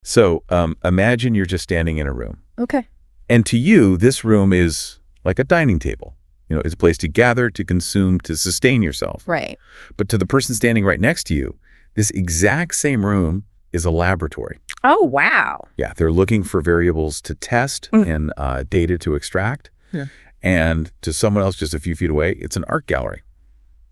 So imagine you're just standing in a room. Okay. And to you, this room is like a dining table. It's a place to gather, to consume, to sustain yourself. Right. But to the person standing right next to you, this exact same room is a laboratory. Oh, wow. Yeah, they're looking for variables to test and data to extract. Yeah. And to someone else just a few feet away, it's an art gallery.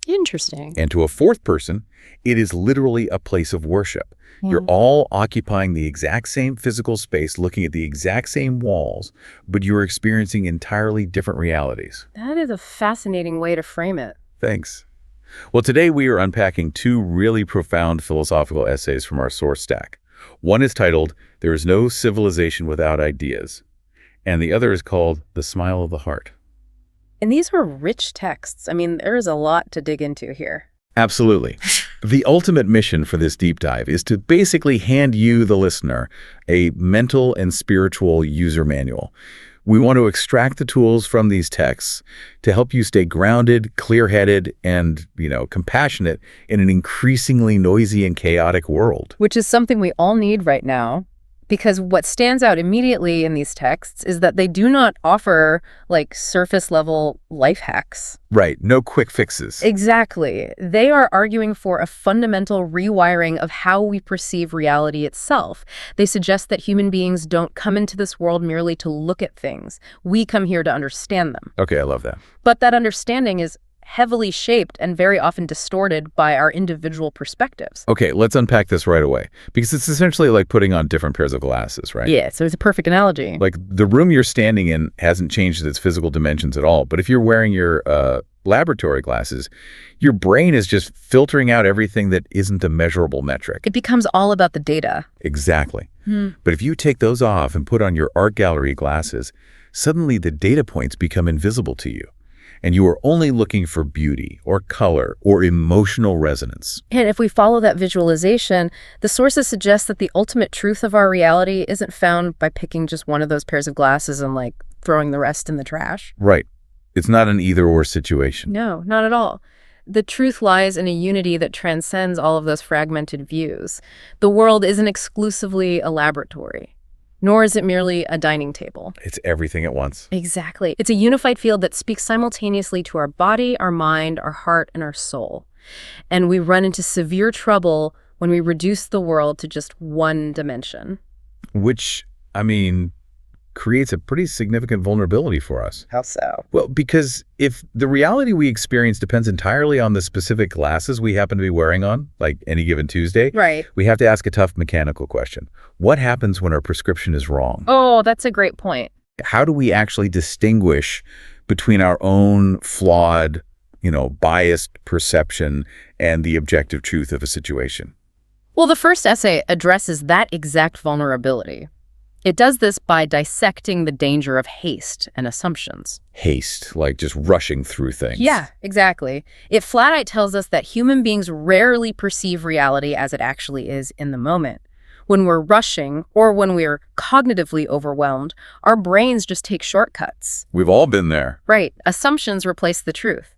Interesting. And to a fourth person, it is literally a place of worship. You're all occupying the exact same physical space, looking at the exact same walls, but you're experiencing entirely different realities. That is a fascinating way to frame it. Thanks. Well, today we are unpacking two really profound philosophical essays from our source stack. One is titled, "There is No Civilization Without Ideas," and the other is called "The Smile of the Heart." And these were rich texts. I mean, there is a lot to dig into here. Absolutely. The ultimate mission for this deep dive is to basically hand you, the listener, a mental and spiritual user manual. We want to extract the tools from these texts to help you stay grounded, clear-headed, and, compassionate in an increasingly noisy and chaotic world. Which is something we all need right now, because what stands out immediately in these texts is that they do not offer, surface-level life hacks. Right. No quick fixes. Exactly. They are arguing for a fundamental rewiring of how we perceive reality itself. They suggest that human beings don't come into this world merely to look at things. We come here to understand them. Okay, I love that. But that understanding is heavily shaped and very often distorted by our individual perspectives. Okay, let's unpack this right away, because it's essentially like putting on different pairs of glasses, right? Yeah, so it's a perfect analogy. Like the room you're standing in hasn't changed its physical dimensions at all, but if you're wearing your laboratory glasses, your brain is just filtering out everything that isn't a measurable metric. It becomes all about the data. Exactly. But if you take those off and put on your art gallery glasses, suddenly the data points become invisible to you. And you are only looking for beauty or color or emotional resonance. And if we follow that visualization, the sources suggest that the ultimate truth of our reality isn't found by picking just one of those pairs of glasses and throwing the rest in the trash. Right. It's not an either-or situation. No, not at all. The truth lies in a unity that transcends all of those fragmented views. The world isn't exclusively a laboratory, nor is it merely a dining table. It's everything at once. Exactly. It's a unified field that speaks simultaneously to our body, our mind, our heart, and our soul. And we run into severe trouble when we reduce the world to just one dimension. Which, creates a pretty significant vulnerability for us. How so? Well, because if the reality we experience depends entirely on the specific glasses we happen to be wearing on, like any given Tuesday, right, we have to ask a tough mechanical question. What happens when our prescription is wrong? Oh, that's a great point. How do we actually distinguish between our own flawed, biased perception and the objective truth of a situation? Well, the first essay addresses that exact vulnerability. It does this by dissecting the danger of haste and assumptions. Haste, like just rushing through things. Yeah, exactly. It flat out tells us that human beings rarely perceive reality as it actually is in the moment. When we're rushing or when we're cognitively overwhelmed, our brains just take shortcuts. We've all been there. Right. Assumptions replace the truth.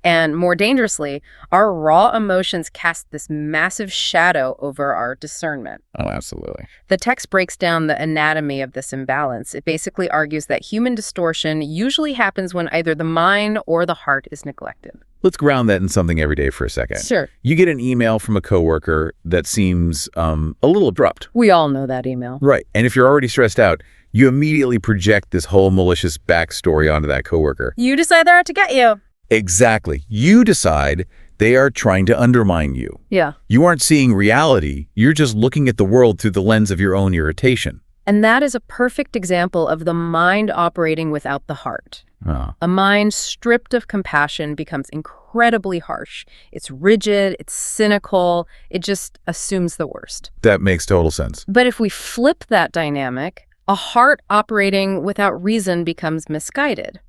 And more dangerously, our raw emotions cast this massive shadow over our discernment. Oh, absolutely. The text breaks down the anatomy of this imbalance. It basically argues that human distortion usually happens when either the mind or the heart is neglected. Let's ground that in something everyday for a second. Sure. You get an email from a coworker that seems a little abrupt. We all know that email. Right. And if you're already stressed out, you immediately project this whole malicious backstory onto that coworker. You decide they're out to get you. Exactly. You decide they are trying to undermine you. Yeah. You aren't seeing reality. You're just looking at the world through the lens of your own irritation. And that is a perfect example of the mind operating without the heart. Oh. A mind stripped of compassion becomes incredibly harsh. It's rigid, it's cynical, it just assumes the worst. That makes total sense. But if we flip that dynamic, a heart operating without reason becomes misguided.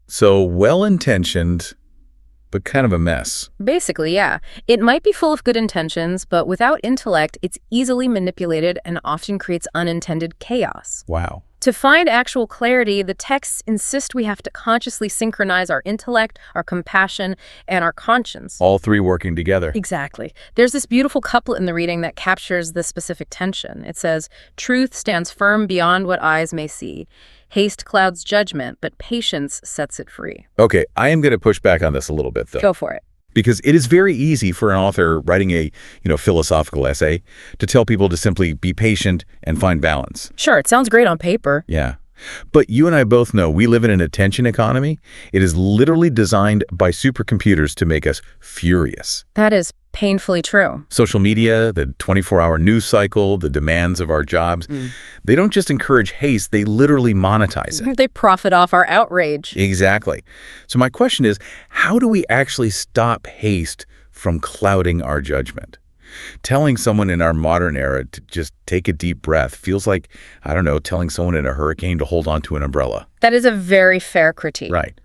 So well-intentioned, but kind of a mess. Basically, yeah. It might be full of good intentions, but without intellect, it's easily manipulated and often creates unintended chaos. Wow. To find actual clarity, the texts insist we have to consciously synchronize our intellect, our compassion, and our conscience. All three working together. Exactly. There's this beautiful couplet in the reading that captures this specific tension. It says, "Truth stands firm beyond what eyes may see. Haste clouds judgment, but patience sets it free." Okay, I am going to push back on this a little bit, though. Go for it. Because it is very easy for an author writing a, philosophical essay to tell people to simply be patient and find balance. Sure, it sounds great on paper. Yeah. But you and I both know we live in an attention economy. It is literally designed by supercomputers to make us furious. That is painfully true. Social media, the 24-hour news cycle, the demands of our jobs, they don't just encourage haste, they literally monetize it. They profit off our outrage. Exactly. So my question is, how do we actually stop haste from clouding our judgment? Telling someone in our modern era to just take a deep breath feels like, I don't know, telling someone in a hurricane to hold on to an umbrella. That is a very fair critique. Right.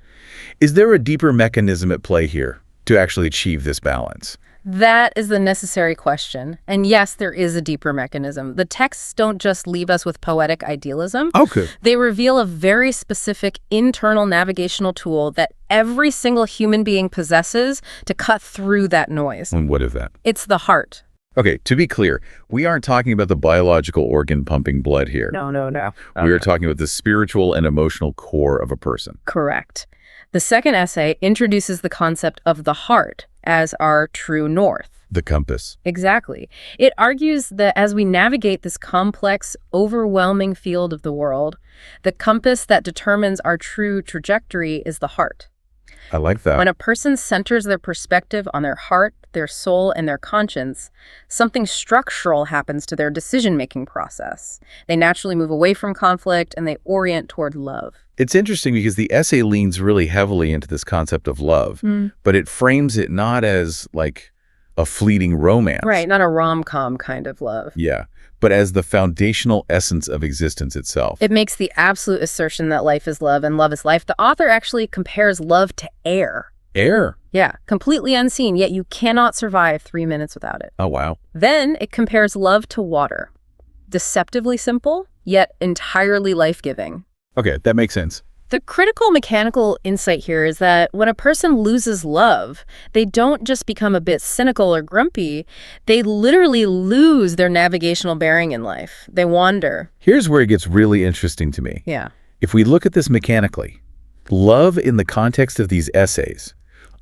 Is there a deeper mechanism at play here to actually achieve this balance? That is the necessary question. And yes, there is a deeper mechanism. The texts don't just leave us with poetic idealism. Okay. They reveal a very specific internal navigational tool that every single human being possesses to cut through that noise. And what is that? It's the heart. Okay, to be clear, we aren't talking about the biological organ pumping blood here. No. We are talking about the spiritual and emotional core of a person. Correct. The second essay introduces the concept of the heart as our true north. The compass. Exactly. It argues that as we navigate this complex, overwhelming field of the world, the compass that determines our true trajectory is the heart. I like that. When a person centers their perspective on their heart, their soul, and their conscience, something structural happens to their decision-making process. They naturally move away from conflict and they orient toward love. It's interesting because the essay leans really heavily into this concept of love, but it frames it not as like a fleeting romance. Right, not a rom-com kind of love. Yeah, but as the foundational essence of existence itself. It makes the absolute assertion that life is love and love is life. The author actually compares love to air. Air? Yeah, completely unseen, yet you cannot survive 3 minutes without it. Oh, wow. Then it compares love to water. Deceptively simple, yet entirely life-giving. Okay, that makes sense. The critical mechanical insight here is that when a person loses love, they don't just become a bit cynical or grumpy, they literally lose their navigational bearing in life. They wander. Here's where it gets really interesting to me. Yeah. If we look at this mechanically, love in the context of these essays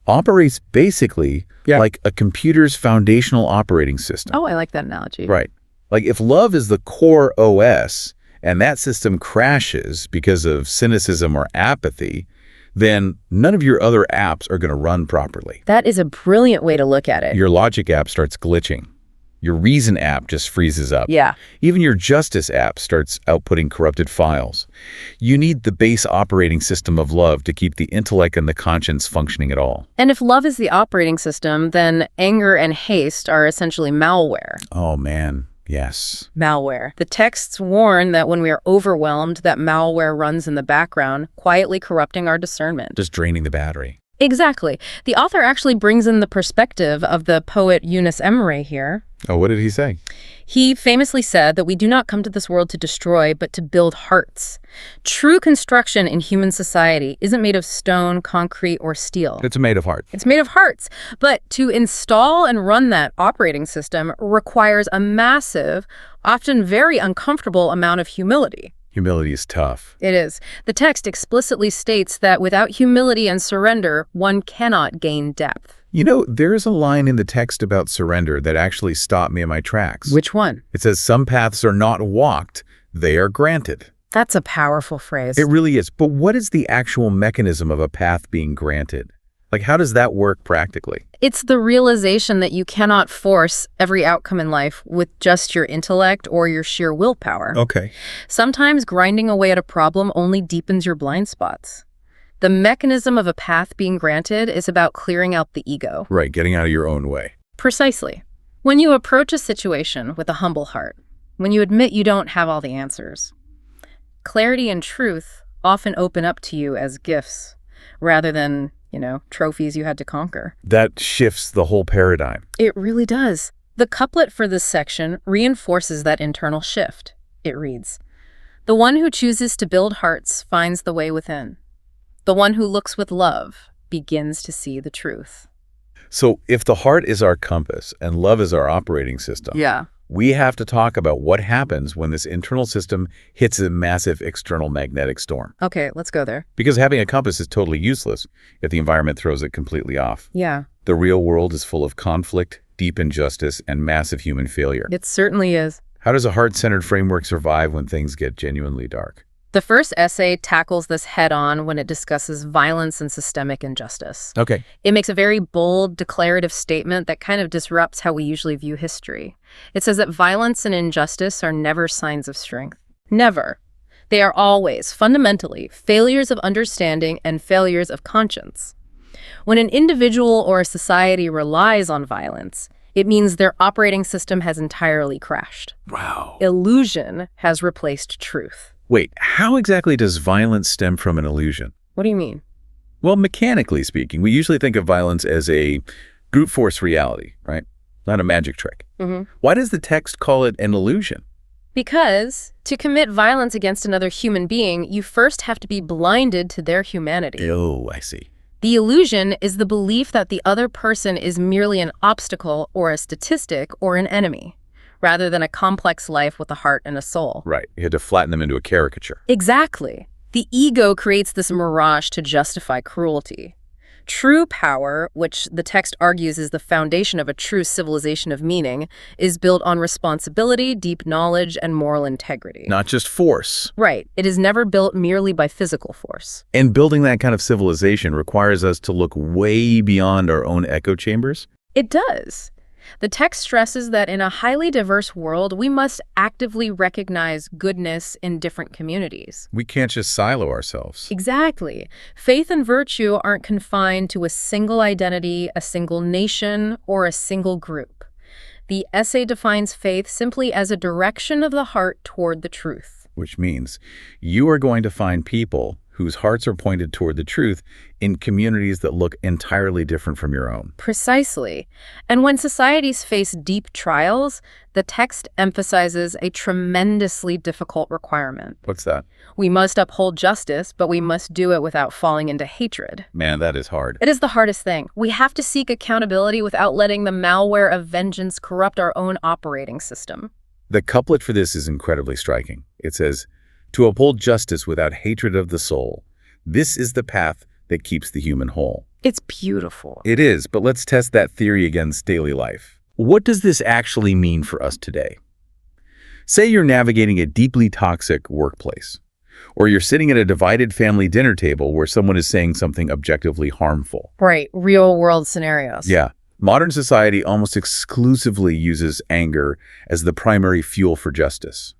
operates basically like a computer's foundational operating system. Oh, I like that analogy. Right. Like if love is the core OS, and that system crashes because of cynicism or apathy, then none of your other apps are going to run properly. That is a brilliant way to look at it. Your logic app starts glitching. Your reason app just freezes up. Yeah. Even your justice app starts outputting corrupted files. You need the base operating system of love to keep the intellect and the conscience functioning at all. And if love is the operating system, then anger and haste are essentially malware. Oh, man. Yes. Malware. The texts warn that when we are overwhelmed, that malware runs in the background, quietly corrupting our discernment. Just draining the battery. Exactly. The author actually brings in the perspective of the poet Yunus Emre here. Oh, what did he say? He famously said that we do not come to this world to destroy, but to build hearts. True construction in human society isn't made of stone, concrete, or steel. It's made of heart. It's made of hearts. But to install and run that operating system requires a massive, often very uncomfortable amount of humility. Humility is tough. It is. The text explicitly states that without humility and surrender, one cannot gain depth. You know, there is a line in the text about surrender that actually stopped me in my tracks. Which one? It says, some paths are not walked, they are granted. That's a powerful phrase. It really is. But what is the actual mechanism of a path being granted? Like, how does that work practically? It's the realization that you cannot force every outcome in life with just your intellect or your sheer willpower. Okay. Sometimes grinding away at a problem only deepens your blind spots. The mechanism of a path being granted is about clearing out the ego. Right, getting out of your own way. Precisely. When you approach a situation with a humble heart, when you admit you don't have all the answers, clarity and truth often open up to you as gifts rather than, trophies you had to conquer. That shifts the whole paradigm. It really does. The couplet for this section reinforces that internal shift. It reads, The one who chooses to build hearts finds the way within. The one who looks with love begins to see the truth. So if the heart is our compass and love is our operating system, Yeah. we have to talk about what happens when this internal system hits a massive external magnetic storm. Okay, let's go there. Because having a compass is totally useless if the environment throws it completely off. Yeah, The real world is full of conflict, deep injustice, and massive human failure. it certainly is. How does a heart-centered framework survive when things get genuinely dark? The first essay tackles this head-on when it discusses violence and systemic injustice. Okay. It makes a very bold, declarative statement that kind of disrupts how we usually view history. It says that violence and injustice are never signs of strength. Never. They are always, fundamentally, failures of understanding and failures of conscience. When an individual or a society relies on violence, it means their operating system has entirely crashed. Wow. Illusion has replaced truth. Wait, how exactly does violence stem from an illusion? What do you mean? Well, mechanically speaking, we usually think of violence as a brute force reality, right? Not a magic trick. Why does the text call it an illusion? Because to commit violence against another human being, you first have to be blinded to their humanity. Oh, I see. The illusion is the belief that the other person is merely an obstacle or a statistic or an enemy, rather than a complex life with a heart and a soul. Right. You had to flatten them into a caricature. Exactly. The ego creates this mirage to justify cruelty. True power, which the text argues is the foundation of a true civilization of meaning, is built on responsibility, deep knowledge, and moral integrity. Not just force. Right. It is never built merely by physical force. And building that kind of civilization requires us to look way beyond our own echo chambers. It does. The text stresses that in a highly diverse world, we must actively recognize goodness in different communities. We can't just silo ourselves. Exactly. Faith and virtue aren't confined to a single identity, a single nation, or a single group. The essay defines faith simply as a direction of the heart toward the truth. Which means you are going to find people whose hearts are pointed toward the truth in communities that look entirely different from your own. Precisely. And when societies face deep trials, the text emphasizes a tremendously difficult requirement. What's that? We must uphold justice, but we must do it without falling into hatred. Man, that is hard. It is the hardest thing. We have to seek accountability without letting the malware of vengeance corrupt our own operating system. The couplet for this is incredibly striking. It says, "To uphold justice without hatred of the soul, this is the path that keeps the human whole." It's beautiful. It is, but let's test that theory against daily life. What does this actually mean for us today? Say you're navigating a deeply toxic workplace, or you're sitting at a divided family dinner table where someone is saying something objectively harmful. Right, real world scenarios. Yeah. Modern society almost exclusively uses anger as the primary fuel for justice.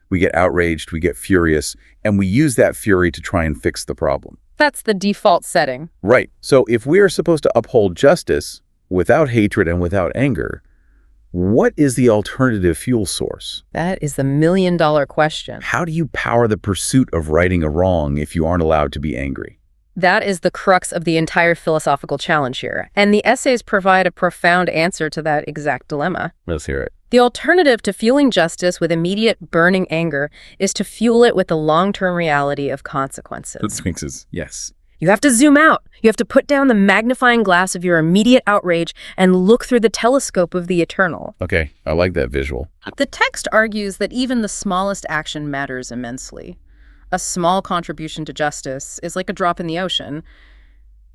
We get outraged, we get furious, and we use that fury to try and fix the problem. That's the default setting. Right. So if we are supposed to uphold justice without hatred and without anger, what is the alternative fuel source? That is the million-dollar question. How do you power the pursuit of righting a wrong if you aren't allowed to be angry? That is the crux of the entire philosophical challenge here, and the essays provide a profound answer to that exact dilemma. Let's hear it. The alternative to fueling justice with immediate burning anger is to fuel it with the long-term reality of consequences. Yes. You have to zoom out. You have to put down the magnifying glass of your immediate outrage and look through the telescope of the eternal. Okay, I like that visual. The text argues that even the smallest action matters immensely. A small contribution to justice is like a drop in the ocean.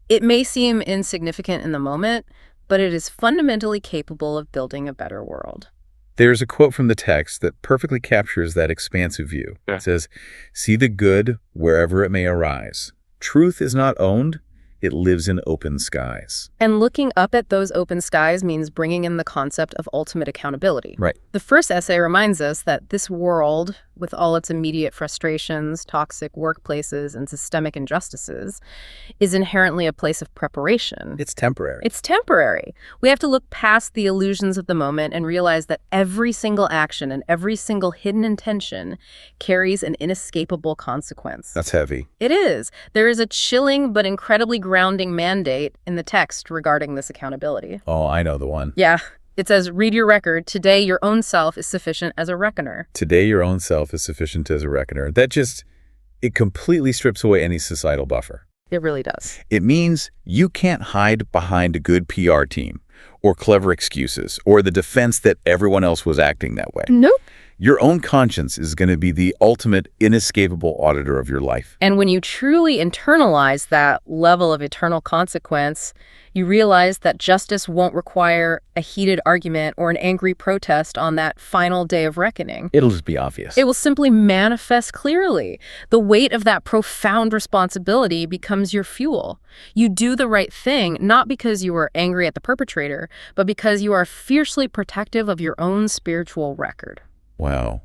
It may seem insignificant in the moment, but it is fundamentally capable of building a better world. There's a quote from the text that perfectly captures that expansive view. Yeah. It says, "See the good wherever it may arise. Truth is not owned, it lives in open skies." And looking up at those open skies means bringing in the concept of ultimate accountability. Right. The first essay reminds us that this world, with all its immediate frustrations, toxic workplaces, and systemic injustices, is inherently a place of preparation. It's temporary. It's temporary. We have to look past the illusions of the moment and realize that every single action and every single hidden intention carries an inescapable consequence. That's heavy. It is. There is a chilling but incredibly grounding mandate in the text regarding this accountability. Oh, I know the one. Yeah. It says, read your record. Today, your own self is sufficient as a reckoner. Today, your own self is sufficient as a reckoner. It completely strips away any societal buffer. It really does. It means you can't hide behind a good PR team or clever excuses or the defense that everyone else was acting that way. Nope. Your own conscience is going to be the ultimate inescapable auditor of your life. And when you truly internalize that level of eternal consequence, you realize that justice won't require a heated argument or an angry protest on that final day of reckoning. It'll just be obvious. It will simply manifest clearly. The weight of that profound responsibility becomes your fuel. You do the right thing, not because you are angry at the perpetrator, but because you are fiercely protective of your own spiritual record. Wow.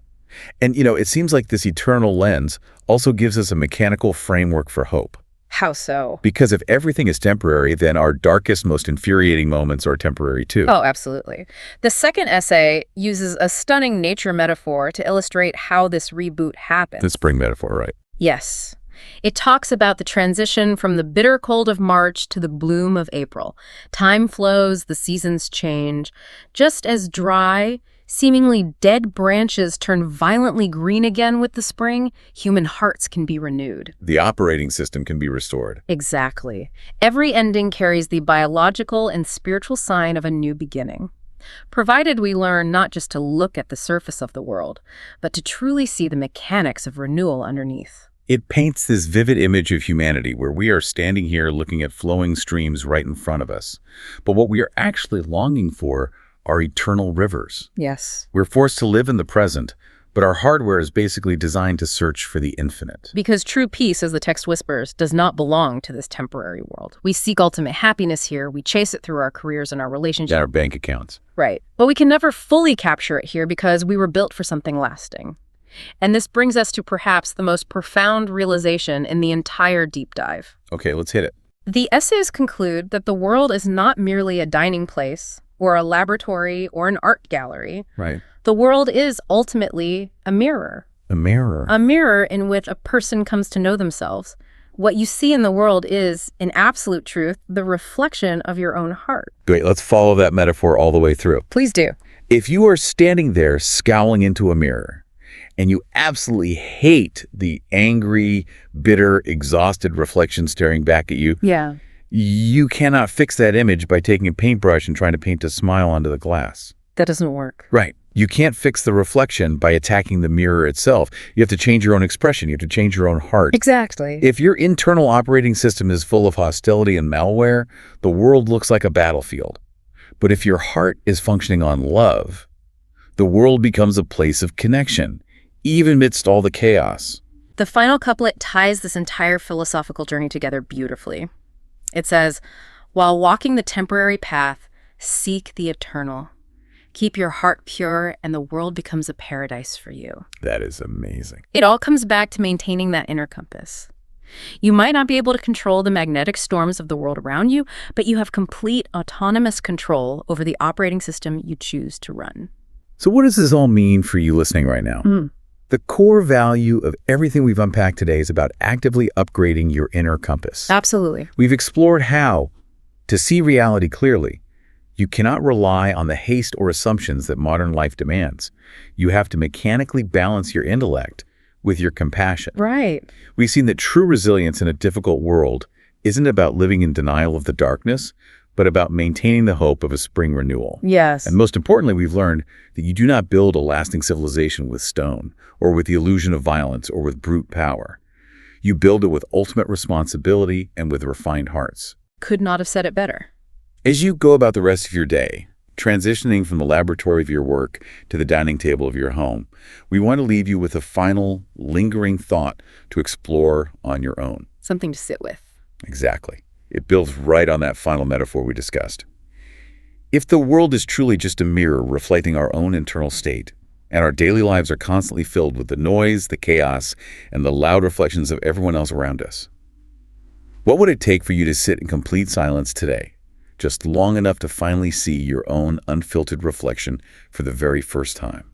And, it seems like this eternal lens also gives us a mechanical framework for hope. How so? Because if everything is temporary, then our darkest, most infuriating moments are temporary too. Oh, absolutely. The second essay uses a stunning nature metaphor to illustrate how this reboot happens. The spring metaphor, right? Yes. It talks about the transition from the bitter cold of March to the bloom of April. Time flows, the seasons change. Just as dry, seemingly dead branches turn violently green again with the spring, human hearts can be renewed. The operating system can be restored. Exactly. Every ending carries the biological and spiritual sign of a new beginning. Provided we learn not just to look at the surface of the world, but to truly see the mechanics of renewal underneath. It paints this vivid image of humanity where we are standing here looking at flowing streams right in front of us. But what we are actually longing for are eternal rivers. Yes. We're forced to live in the present, but our hardware is basically designed to search for the infinite. Because true peace, as the text whispers, does not belong to this temporary world. We seek ultimate happiness here. We chase it through our careers and our relationships. And our bank accounts. Right. But we can never fully capture it here because we were built for something lasting. And this brings us to perhaps the most profound realization in the entire deep dive. Okay, let's hit it. The essays conclude that the world is not merely a dining place or a laboratory or an art gallery. Right. The world is ultimately a mirror. A mirror. A mirror in which a person comes to know themselves. What you see in the world is, in absolute truth, the reflection of your own heart. Great, let's follow that metaphor all the way through. Please do. If you are standing there scowling into a mirror, and you absolutely hate the angry, bitter, exhausted reflection staring back at you, Yeah. you cannot fix that image by taking a paintbrush and trying to paint a smile onto the glass. That doesn't work. Right. You can't fix the reflection by attacking the mirror itself. You have to change your own expression. You have to change your own heart. Exactly. If your internal operating system is full of hostility and malware, the world looks like a battlefield. But if your heart is functioning on love, the world becomes a place of connection, even amidst all the chaos. The final couplet ties this entire philosophical journey together beautifully. It says, while walking the temporary path, seek the eternal. Keep your heart pure, and the world becomes a paradise for you. That is amazing. It all comes back to maintaining that inner compass. You might not be able to control the magnetic storms of the world around you, but you have complete autonomous control over the operating system you choose to run. So what does this all mean for you listening right now? The core value of everything we've unpacked today is about actively upgrading your inner compass. Absolutely. We've explored how, to see reality clearly, you cannot rely on the haste or assumptions that modern life demands. You have to mechanically balance your intellect with your compassion. Right. We've seen that true resilience in a difficult world isn't about living in denial of the darkness, but about maintaining the hope of a spring renewal. Yes. And most importantly, we've learned that you do not build a lasting civilization with stone, or with the illusion of violence, or with brute power. You build it with ultimate responsibility and with refined hearts. Could not have said it better. As you go about the rest of your day, transitioning from the laboratory of your work to the dining table of your home, we want to leave you with a final, lingering thought to explore on your own. Something to sit with. Exactly. It builds right on that final metaphor we discussed. If the world is truly just a mirror reflecting our own internal state, and our daily lives are constantly filled with the noise, the chaos, and the loud reflections of everyone else around us, what would it take for you to sit in complete silence today, just long enough to finally see your own unfiltered reflection for the very first time?